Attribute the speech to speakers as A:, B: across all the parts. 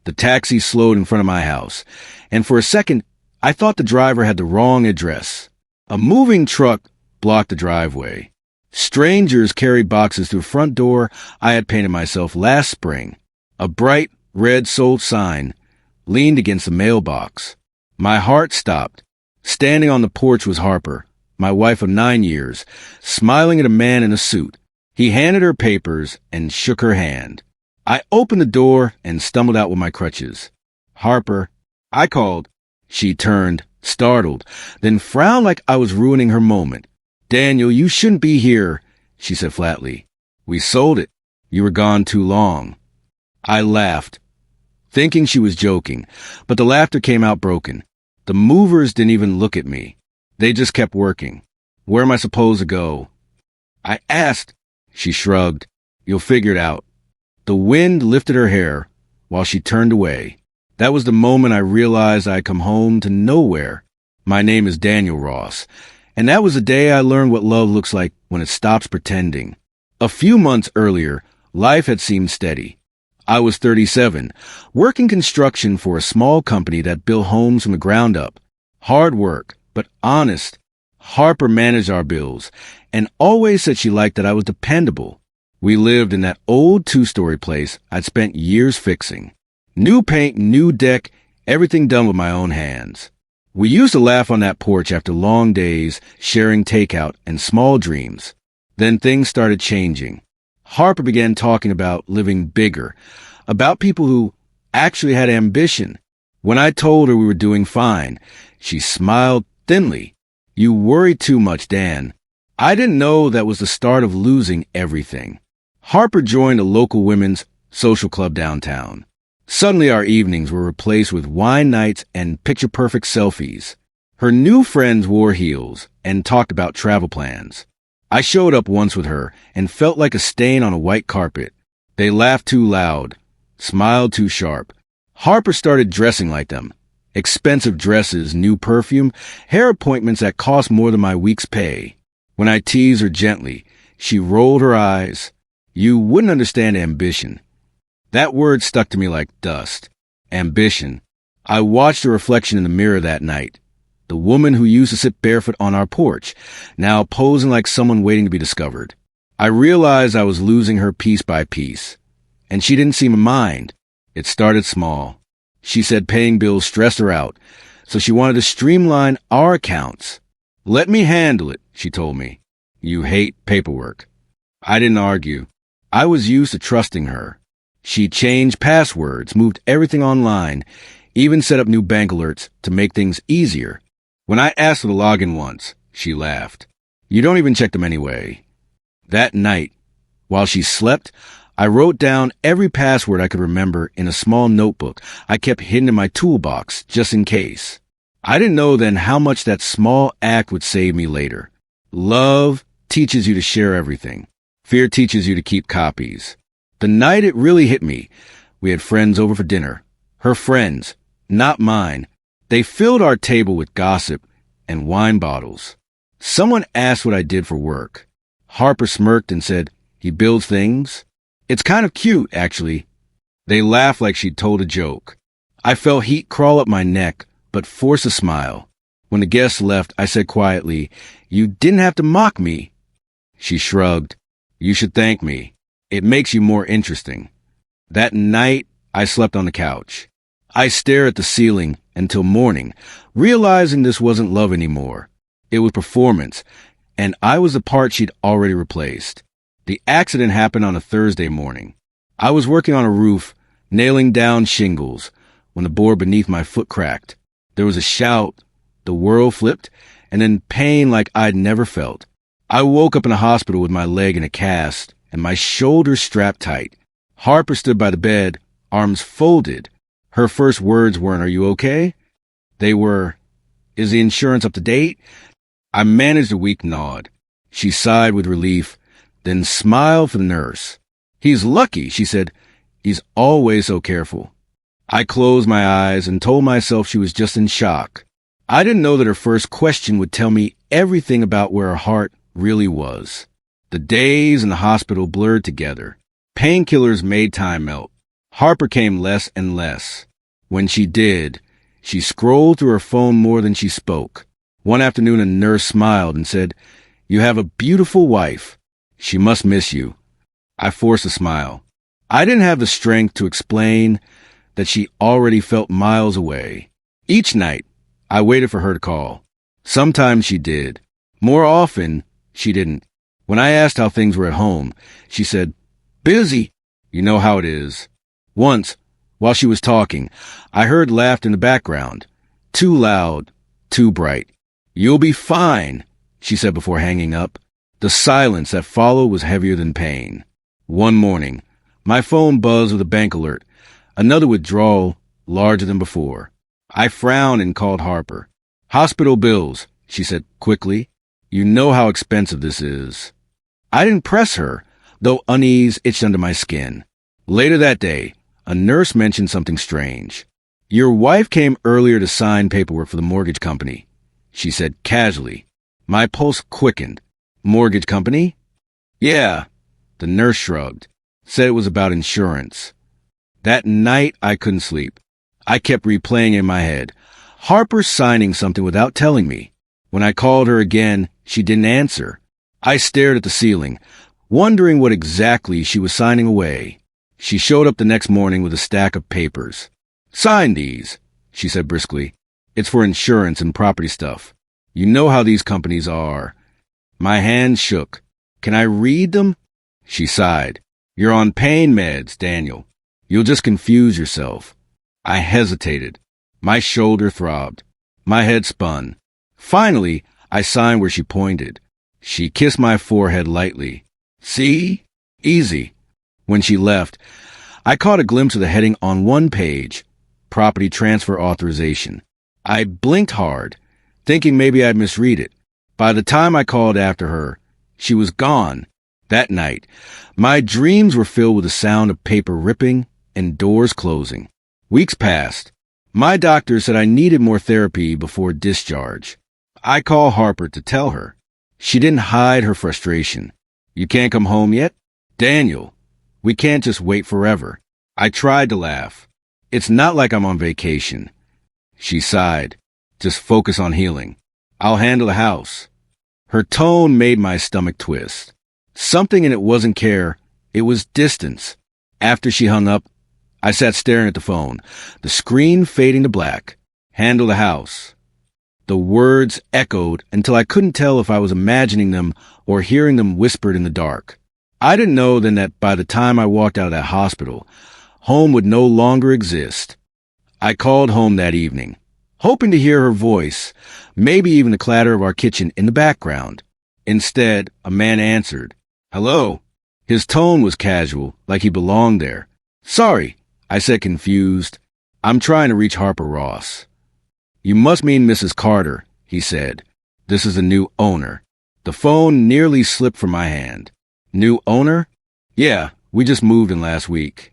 A: The taxi slowed in front of my house, and for a second, I thought the driver had the wrong address. A moving truck blocked the driveway. Strangers carried boxes through the front door I had painted myself last spring. A bright red sold sign leaned against the mailbox. My heart stopped. Standing on the porch was Harper, my wife of 9 years, smiling at a man in a suit. He handed her papers and shook her hand. I opened the door and stumbled out with my crutches. "Harper," I called. She turned, startled, then frowned like I was ruining her moment. "Daniel, you shouldn't be here," she said flatly. "We sold it. You were gone too long." I laughed, thinking she was joking, but the laughter came out broken. The movers didn't even look at me. They just kept working. "Where am I supposed to go?" I asked. She shrugged. "You'll figure it out." The wind lifted her hair while she turned away. That was the moment I realized I'd come home to nowhere. My name is Daniel Ross, and that was the day I learned what love looks like when it stops pretending. A few months earlier, life had seemed steady. I was 37, working construction for a small company that built homes from the ground up. Hard work, but honest. Harper managed our bills and always said she liked that I was dependable. We lived in that old 2-story place I'd spent years fixing. New paint, new deck, everything done with my own hands. We used to laugh on that porch after long days, sharing takeout and small dreams. Then things started changing. Harper began talking about living bigger, about people who actually had ambition. When I told her we were doing fine, she smiled thinly. "You worry too much, Dan." I didn't know that was the start of losing everything. Harper joined a local women's social club downtown. Suddenly our evenings were replaced with wine nights and picture-perfect selfies. Her new friends wore heels and talked about travel plans. I showed up once with her and felt like a stain on a white carpet. They laughed too loud, smiled too sharp. Harper started dressing like them. Expensive dresses, new perfume, hair appointments that cost more than my week's pay. When I teased her gently, she rolled her eyes. "You wouldn't understand ambition." That word stuck to me like dust. Ambition. I watched her reflection in the mirror that night. The woman who used to sit barefoot on our porch, now posing like someone waiting to be discovered. I realized I was losing her piece by piece. And she didn't seem to mind. It started small. She said paying bills stressed her out, so she wanted to streamline our accounts. "Let me handle it," she told me. "You hate paperwork." I didn't argue. I was used to trusting her. She changed passwords, moved everything online, even set up new bank alerts to make things easier. When I asked her to log in once, she laughed. "You don't even check them anyway." That night, while she slept, I wrote down every password I could remember in a small notebook I kept hidden in my toolbox just in case. I didn't know then how much that small act would save me later. Love teaches you to share everything. Fear teaches you to keep copies. The night it really hit me, we had friends over for dinner. Her friends, not mine. They filled our table with gossip and wine bottles. Someone asked what I did for work. Harper smirked and said, "He builds things." "It's kind of cute, actually." They laughed like she'd told a joke. I felt heat crawl up my neck, but forced a smile. When the guests left, I said quietly, "You didn't have to mock me." She shrugged. "You should thank me. It makes you more interesting." That night, I slept on the couch. I stared at the ceiling until morning, realizing this wasn't love anymore. It was performance, and I was the part she'd already replaced. The accident happened on a Thursday morning. I was working on a roof, nailing down shingles, when the board beneath my foot cracked. There was a shout, the world flipped, and then pain like I'd never felt. I woke up in a hospital with my leg in a cast and my shoulders strapped tight. Harper stood by the bed, arms folded. Her first words weren't, "Are you okay?" They were, "Is the insurance up to date?" I managed a weak nod. She sighed with relief, then smiled for the nurse. "He's lucky," she said. "He's always so careful." I closed my eyes and told myself she was just in shock. I didn't know that her first question would tell me everything about where her heart really was. The days in the hospital blurred together. Painkillers made time melt. Harper came less and less. When she did, she scrolled through her phone more than she spoke. One afternoon, a nurse smiled and said, "You have a beautiful wife. She must miss you." I forced a smile. I didn't have the strength to explain that she already felt miles away. Each night, I waited for her to call. Sometimes she did. More often, she didn't. When I asked how things were at home, she said, "Busy." You know how it is. Once, while she was talking, I heard laughter in the background. Too loud, too bright. "You'll be fine," she said before hanging up. The silence that followed was heavier than pain. One morning, my phone buzzed with a bank alert, another withdrawal larger than before. I frowned and called Harper. "Hospital bills," she said quickly. "You know how expensive this is." I didn't press her, though unease itched under my skin. Later that day, a nurse mentioned something strange. "Your wife came earlier to sign paperwork for the mortgage company," she said casually. My pulse quickened. "Mortgage company?" "Yeah." The nurse shrugged, said it was about insurance. That night, I couldn't sleep. I kept replaying in my head. Harper signing something without telling me. When I called her again, she didn't answer. I stared at the ceiling, wondering what exactly she was signing away. She showed up the next morning with a stack of papers. "Sign these," she said briskly. "It's for insurance and property stuff. You know how these companies are." My hand shook. "Can I read them?" She sighed. "You're on pain meds, Daniel. You'll just confuse yourself." I hesitated. My shoulder throbbed. My head spun. Finally, I signed where she pointed. She kissed my forehead lightly. "See? Easy." When she left, I caught a glimpse of the heading on one page, Property Transfer Authorization. I blinked hard, thinking maybe I'd misread it. By the time I called after her, she was gone. That night, my dreams were filled with the sound of paper ripping and doors closing. Weeks passed. My doctor said I needed more therapy before discharge. I called Harper to tell her. She didn't hide her frustration. "You can't come home yet?" "Daniel, we can't just wait forever." I tried to laugh. "It's not like I'm on vacation." She sighed. "Just focus on healing. I'll handle the house." Her tone made my stomach twist. Something in it wasn't care. It was distance. After she hung up, I sat staring at the phone, the screen fading to black. "Handle the house." The words echoed until I couldn't tell if I was imagining them or hearing them whispered in the dark. I didn't know then that by the time I walked out of that hospital, home would no longer exist. I called home that evening, hoping to hear her voice, maybe even the clatter of our kitchen in the background. Instead, a man answered. "Hello." His tone was casual, like he belonged there. "Sorry," I said confused. "I'm trying to reach Harper Ross." "You must mean Mrs. Carter," he said. "This is the new owner." The phone nearly slipped from my hand. "New owner?" "Yeah, we just moved in last week."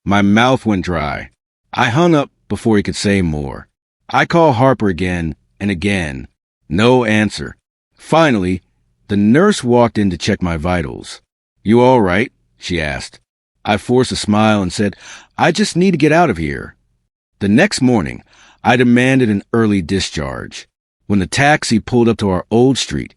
A: My mouth went dry. I hung up before he could say more. I called Harper again and again. No answer. Finally, the nurse walked in to check my vitals. "You all right?" she asked. I forced a smile and said, "I just need to get out of here." The next morning, I demanded an early discharge. When the taxi pulled up to our old street,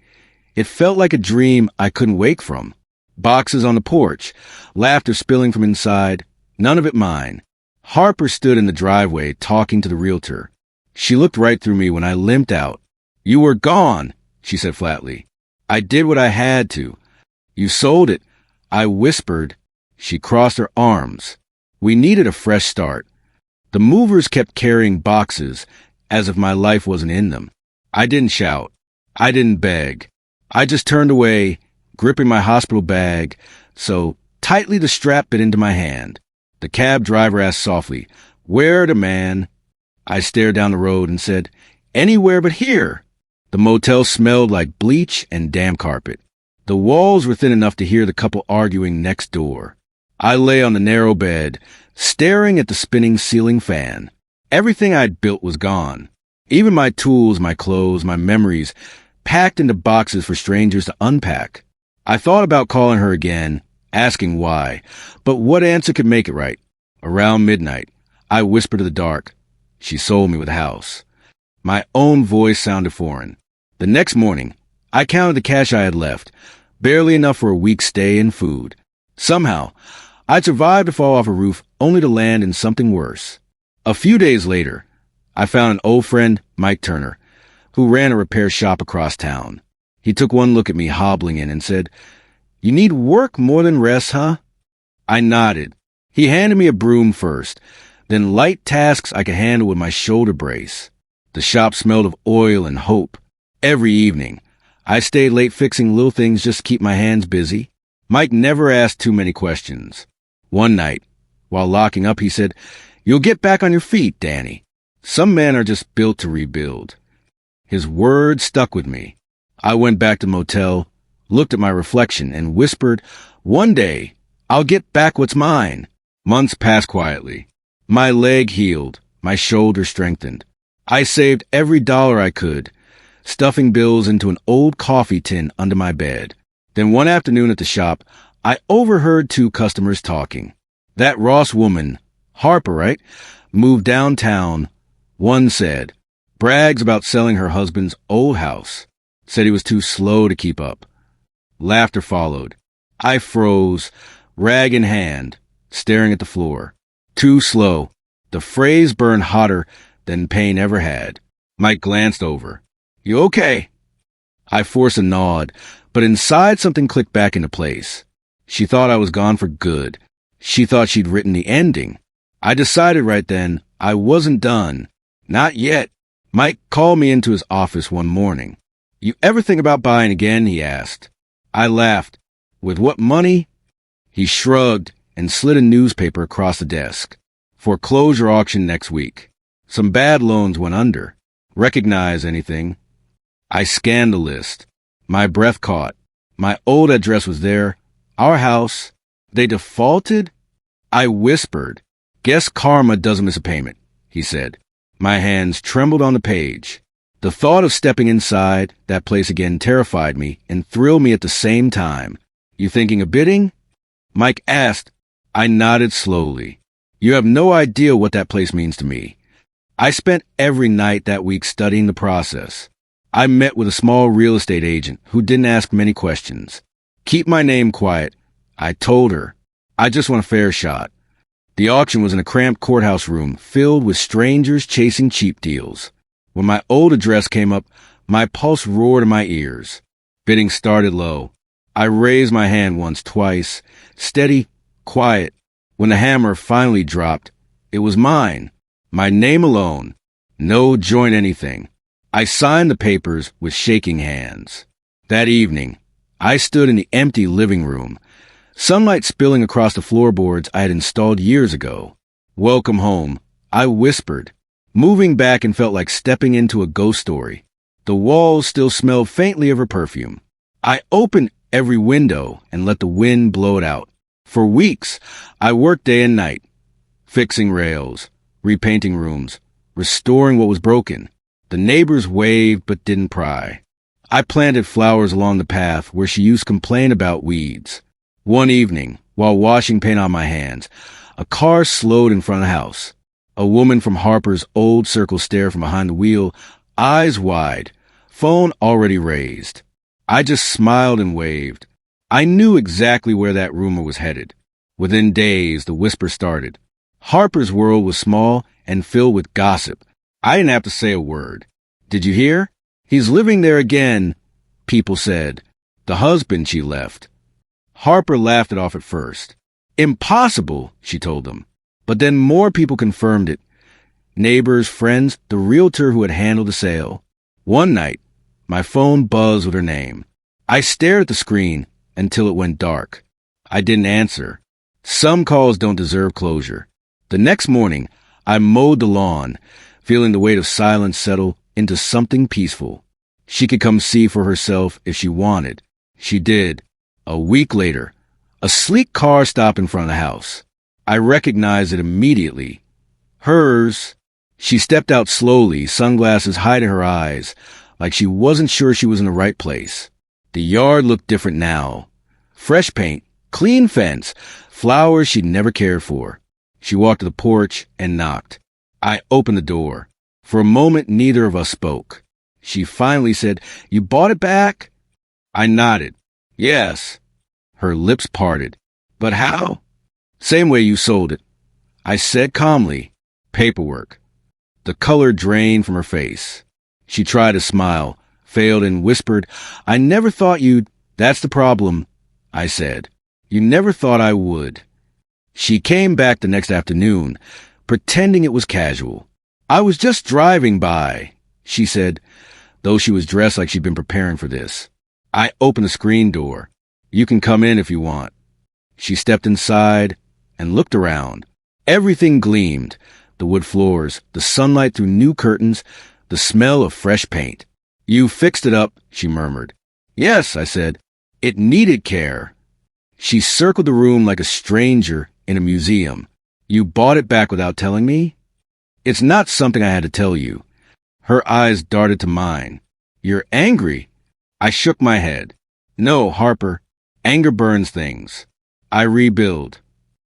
A: it felt like a dream I couldn't wake from. Boxes on the porch, laughter spilling from inside, none of it mine. Harper stood in the driveway talking to the realtor. She looked right through me when I limped out. "You were gone," she said flatly. "I did what I had to." "You sold it," I whispered. She crossed her arms. We needed a fresh start. The movers kept carrying boxes as if my life wasn't in them. I didn't shout. I didn't beg. I just turned away, gripping my hospital bag so tightly the strap bit into my hand. The cab driver asked softly, "Where the man?" I stared down the road and said, "Anywhere but here." The motel smelled like bleach and damp carpet. The walls were thin enough to hear the couple arguing next door. I lay on the narrow bed, staring at the spinning ceiling fan. Everything I'd built was gone. Even my tools, my clothes, my memories, packed into boxes for strangers to unpack. I thought about calling her again, asking why, but what answer could make it right? Around midnight, I whispered to the dark, "She sold me with a house." My own voice sounded foreign. The next morning, I counted the cash I had left, barely enough for a week's stay and food. Somehow, I'd survived to fall off a roof only to land in something worse. A few days later, I found an old friend, Mike Turner, who ran a repair shop across town. He took one look at me hobbling in and said, "You need work more than rest, huh?" I nodded. He handed me a broom first, then light tasks I could handle with my shoulder brace. The shop smelled of oil and hope. Every evening, I stayed late fixing little things just to keep my hands busy. Mike never asked too many questions. One night, while locking up, he said, "You'll get back on your feet, Danny. Some men are just built to rebuild." His words stuck with me. I went back to the motel, looked at my reflection, and whispered, "One day, I'll get back what's mine." Months passed quietly. My leg healed, my shoulder strengthened. I saved every dollar I could, stuffing bills into an old coffee tin under my bed. Then one afternoon at the shop, I overheard two customers talking. That Ross woman, Harper, right, moved downtown. One said, brags about selling her husband's old house. Said he was too slow to keep up. Laughter followed. I froze, rag in hand, staring at the floor. Too slow. The phrase burned hotter than pain ever had. Mike glanced over. "You okay?" I forced a nod, but inside something clicked back into place. She thought I was gone for good. She thought she'd written the ending. I decided right then I wasn't done. Not yet. Mike called me into his office one morning. "You ever think about buying again?" he asked. I laughed. "With what money?" He shrugged and slid a newspaper across the desk. "Foreclosure auction next week. Some bad loans went under. Recognize anything?" I scanned the list. My breath caught. My old address was there. Our house. They defaulted? I whispered. "Guess karma doesn't miss a payment," he said. My hands trembled on the page. The thought of stepping inside that place again terrified me and thrilled me at the same time. "You thinking of bidding?" Mike asked. I nodded slowly. "You have no idea what that place means to me." I spent every night that week studying the process. I met with a small real estate agent who didn't ask many questions. "Keep my name quiet," I told her. "I just want a fair shot." The auction was in a cramped courthouse room filled with strangers chasing cheap deals. When my old address came up, my pulse roared in my ears. Bidding started low. I raised my hand once, twice. Steady, quiet. When the hammer finally dropped, it was mine. My name alone. No joint anything. I signed the papers with shaking hands. That evening, I stood in the empty living room, sunlight spilling across the floorboards I had installed years ago. "Welcome home," I whispered. Moving back and felt like stepping into a ghost story. The walls still smelled faintly of her perfume. I opened every window and let the wind blow it out. For weeks, I worked day and night, fixing rails, repainting rooms, restoring what was broken. The neighbors waved but didn't pry. I planted flowers along the path where she used to complain about weeds. One evening, while washing paint on my hands, a car slowed in front of the house. A woman from Harper's old circle stared from behind the wheel, eyes wide, phone already raised. I just smiled and waved. I knew exactly where that rumor was headed. Within days, the whisper started. Harper's world was small and filled with gossip. I didn't have to say a word. "Did you hear? He's living there again," people said. "The husband she left." Harper laughed it off at first. "Impossible," she told them. But then more people confirmed it. Neighbors, friends, the realtor who had handled the sale. One night, my phone buzzed with her name. I stared at the screen until it went dark. I didn't answer. Some calls don't deserve closure. The next morning, I mowed the lawn, feeling the weight of silence settle into something peaceful. She could come see for herself if she wanted. She did. A week later, a sleek car stopped in front of the house. I recognized it immediately. Hers. She stepped out slowly, sunglasses hiding her eyes, like she wasn't sure she was in the right place. The yard looked different now. Fresh paint, clean fence, flowers she'd never cared for. She walked to the porch and knocked. I opened the door. For a moment, neither of us spoke. She finally said, "You bought it back?" I nodded. "Yes." Her lips parted. "But how?" "Same way you sold it," I said calmly. "Paperwork." The color drained from her face. She tried to smile, failed, and whispered, "I never thought you'd—" "That's the problem," I said. "You never thought I would." She came back the next afternoon, pretending it was casual. "I was just driving by," she said, though she was dressed like she'd been preparing for this. I opened the screen door. "You can come in if you want." She stepped inside and looked around. Everything gleamed. The wood floors, the sunlight through new curtains, the smell of fresh paint. "You fixed it up," she murmured. "Yes," I said. "It needed care." She circled the room like a stranger in a museum. "You bought it back without telling me?" "It's not something I had to tell you." Her eyes darted to mine. "You're angry?" I shook my head. "No, Harper. Anger burns things. I rebuild."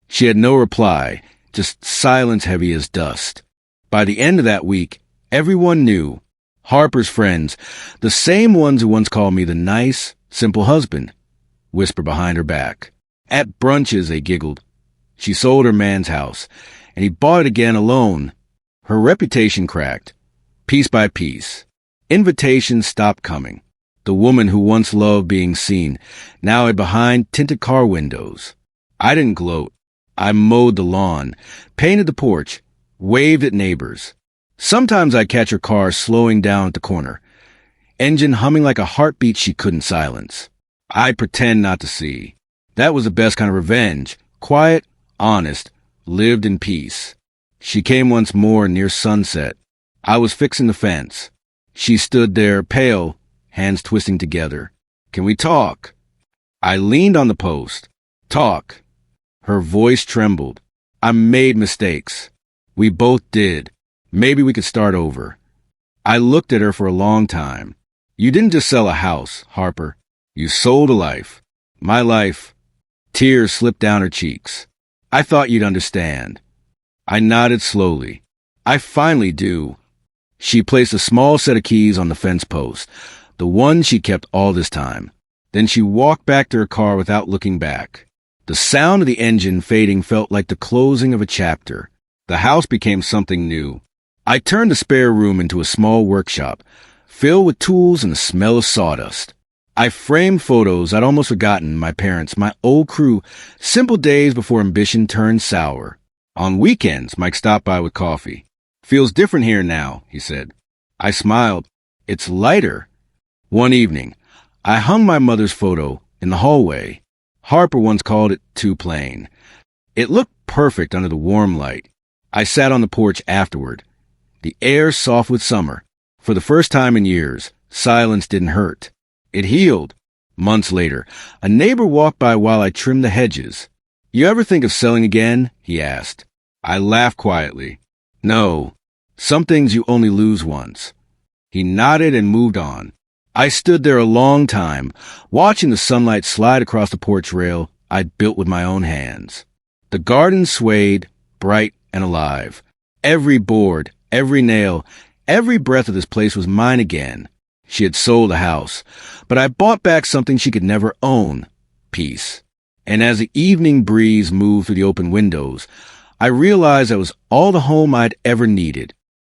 A: She had no reply, just silence heavy as dust. By the end of that week, everyone knew. Harper's friends, the same ones who once called me the nice, simple husband, whispered behind her back. At brunches, they giggled. She sold her man's house, and he bought it again alone. Her reputation cracked. Piece by piece. Invitations stopped coming. The woman who once loved being seen now hid behind tinted car windows. I didn't gloat. I mowed the lawn, painted the porch, waved at neighbors. Sometimes I'd catch her car slowing down at the corner, engine humming like a heartbeat she couldn't silence. I'd pretend not to see. That was the best kind of revenge. Quiet, honest, lived in peace. She came once more near sunset. I was fixing the fence. She stood there, pale, hands twisting together. "Can we talk?" I leaned on the post. "Talk." Her voice trembled. "I made mistakes. We both did. Maybe we could start over." I looked at her for a long time. "You didn't just sell a house, Harper. You sold a life. My life." Tears slipped down her cheeks. "I thought you'd understand." I nodded slowly. "I finally do." She placed a small set of keys on the fence post, the one she kept all this time. Then she walked back to her car without looking back. The sound of the engine fading felt like the closing of a chapter. The house became something new. I turned the spare room into a small workshop, filled with tools and the smell of sawdust. I framed photos I'd almost forgotten, my parents, my old crew, simple days before ambition turned sour. On weekends, Mike stopped by with coffee. "Feels different here now," he said. I smiled. "It's lighter." One evening, I hung my mother's photo in the hallway. Harper once called it too plain. It looked perfect under the warm light. I sat on the porch afterward. The air soft with summer. For the first time in years, silence didn't hurt. It healed. Months later, a neighbor walked by while I trimmed the hedges. "You ever think of selling again?" he asked. I laughed quietly. "No. Some things you only lose once." He nodded and moved on. I stood there a long time, watching the sunlight slide across the porch rail I'd built with my own hands. The garden swayed, bright and alive. Every board, every nail, every breath of this place was mine again. She had sold the house, but I bought back something she could never own: peace. And as the evening breeze moved through the open windows, I realized that was all the home I'd ever needed.